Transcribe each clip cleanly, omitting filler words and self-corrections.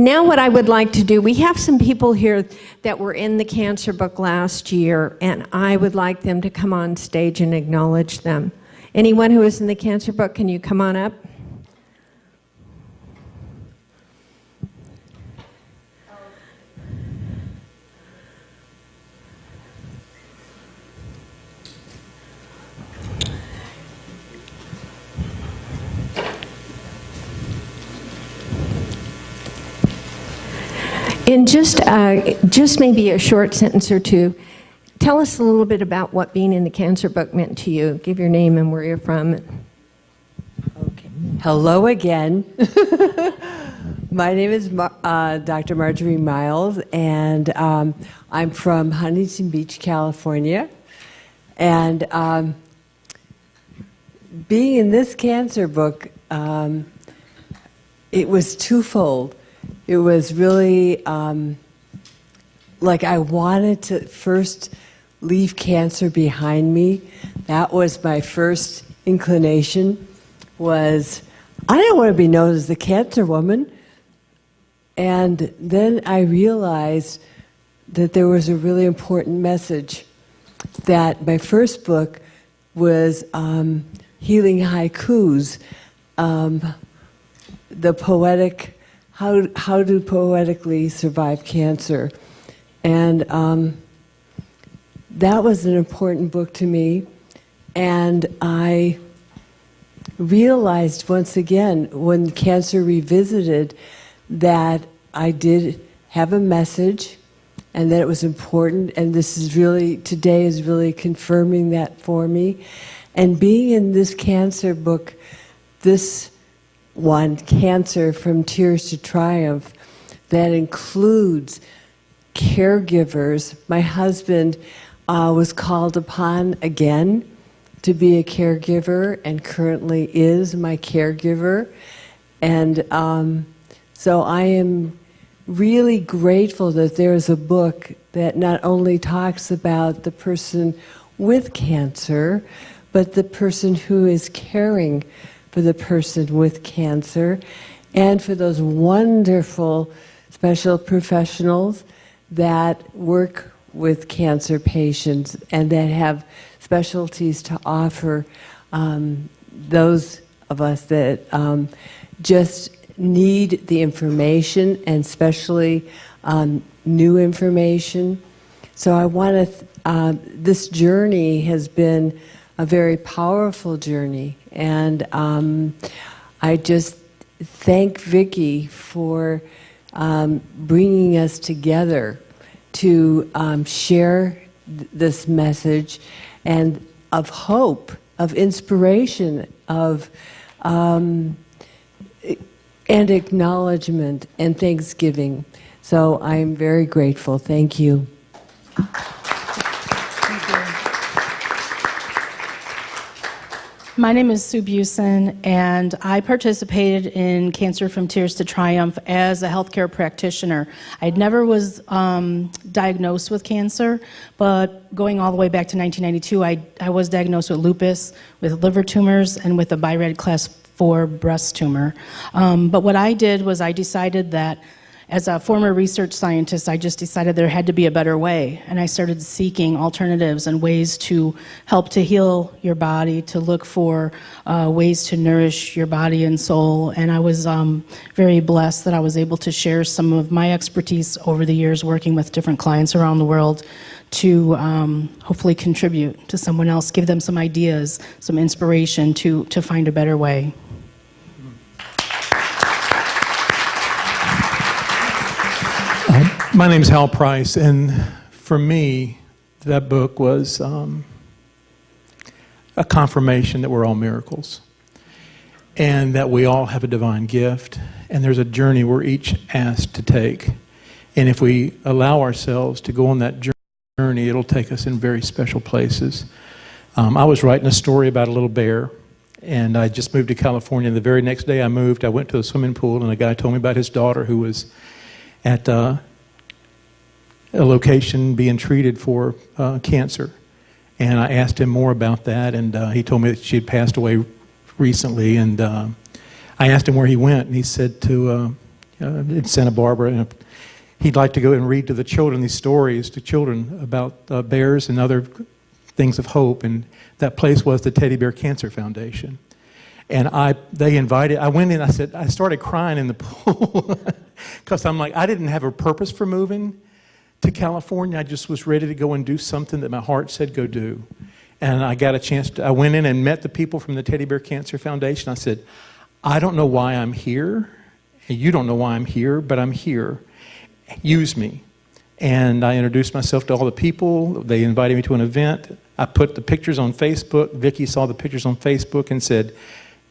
Now what I would like to do, we have some people here that were in the cancer book last year, and I would like them to come on stage and acknowledge them. Anyone who was in the cancer book, can you come on up? In just maybe a short sentence or two, tell us a little bit about what being in the cancer book meant to you. Give your name and where you're from. Okay. Hello again. My name is Dr. Marjorie Miles, and I'm from Huntington Beach, California. And being in this cancer book, it was twofold. It was really like I wanted to first leave cancer behind me. That was my first inclination, was I didn't want to be known as the cancer woman. And then I realized that there was a really important message, that my first book was Healing Haikus, the poetic, how to poetically survive cancer. And that was an important book to me. And I realized once again, when cancer revisited, that I did have a message and that it was important. And this is really, today is really confirming that for me. And being in this cancer book, this one, Cancer from Tears to Triumph, that includes caregivers. My husband was called upon again to be a caregiver, and currently is my caregiver. And so I am really grateful that there is a book that not only talks about the person with cancer, but the person who is caring for the person with cancer, and for those wonderful special professionals that work with cancer patients and that have specialties to offer those of us that just need the information, and especially new information. So I want to, this journey has been a very powerful journey, and I just thank Viki for bringing us together to share this message and of hope, of inspiration, of and acknowledgement and thanksgiving. So I'm very grateful. Thank you. My name is Sue Busen, and I participated in Cancer from Tears to Triumph as a healthcare practitioner. I never was diagnosed with cancer, but going all the way back to 1992, I was diagnosed with lupus, with liver tumors, and with a BI-RAD class 4 breast tumor. But what I did was I decided that, as a former research scientist, I just decided there had to be a better way, and I started seeking alternatives and ways to help to heal your body, to look for ways to nourish your body and soul. And I was very blessed that I was able to share some of my expertise over the years working with different clients around the world to hopefully contribute to someone else, give them some ideas, some inspiration to find a better way. My name's Hal Price, and for me, that book was a confirmation that we're all miracles, and that we all have a divine gift, and there's a journey we're each asked to take. And if we allow ourselves to go on that journey, it'll take us in very special places. I was writing a story about a little bear, and I just moved to California. The very next day I moved, I went to a swimming pool, and a guy told me about his daughter who was at a location being treated for cancer. And I asked him more about that, and he told me that she had passed away recently. And I asked him where he went, and he said to in Santa Barbara. And he'd like to go and read to the children these stories to children about bears and other things of hope. And that place was the Teddy Bear Cancer Foundation. And I went in, I started crying in the pool because I'm like, I didn't have a purpose for moving to California. I just was ready to go and do something that my heart said go do. And I got a chance I went in and met the people from the Teddy Bear Cancer Foundation. I said, I don't know why I'm here, and you don't know why I'm here, but I'm here. Use me. And I introduced myself to all the people. They invited me to an event. I put the pictures on Facebook. Viki saw the pictures on Facebook and said,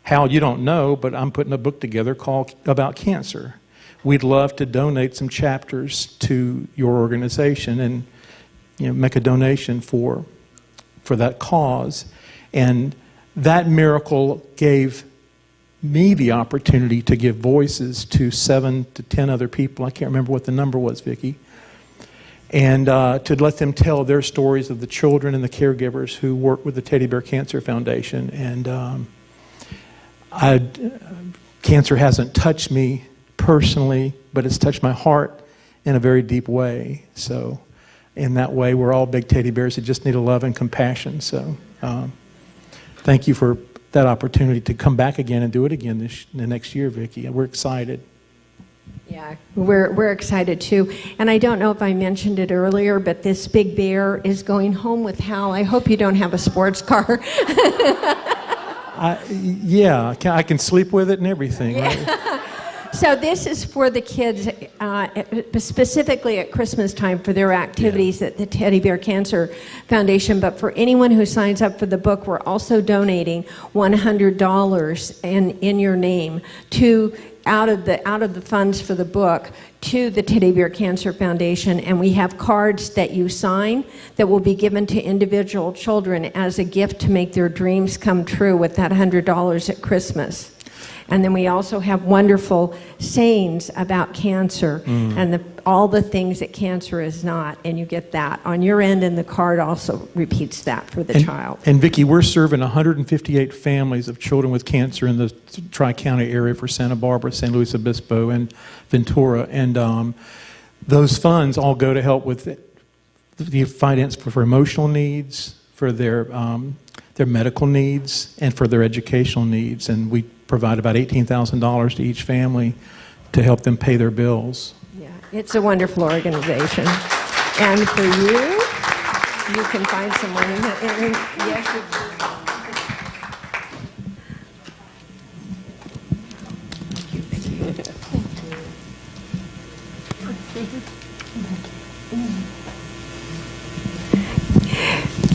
Hal, you don't know, but I'm putting a book together called About Cancer. We'd love to donate some chapters to your organization and make a donation for that cause. And that miracle gave me the opportunity to give voices to 7 to 10 other people. I can't remember what the number was, Viki. And to let them tell their stories of the children and the caregivers who work with the Teddy Bear Cancer Foundation. And cancer hasn't touched me personally, but it's touched my heart in a very deep way. So in that way, we're all big teddy bears that just need a love and compassion. So thank you for that opportunity to come back again and do it again the next year, Viki. We're excited. Yeah, we're excited too. And I don't know if I mentioned it earlier, but this big bear is going home with Hal. I hope you don't have a sports car. Yeah, I can sleep with it and everything. Yeah. Right? So this is for the kids, specifically at Christmas time for their activities at the Teddy Bear Cancer Foundation. But for anyone who signs up for the book, we're also donating $100 in your name out of the funds for the book to the Teddy Bear Cancer Foundation. And we have cards that you sign that will be given to individual children as a gift to make their dreams come true with that $100 at Christmas. And then we also have wonderful sayings about cancer and all the things that cancer is not. And you get that on your end, and the card also repeats that for the child. And Viki, we're serving 158 families of children with cancer in the Tri-County area for Santa Barbara, San Luis Obispo, and Ventura. And those funds all go to help with the finance for emotional needs, for their medical needs, and for their educational needs. And we provide about $18,000 to each family to help them pay their bills. Yeah, it's a wonderful organization. And for you can find someone. Yes,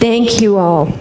thank you all.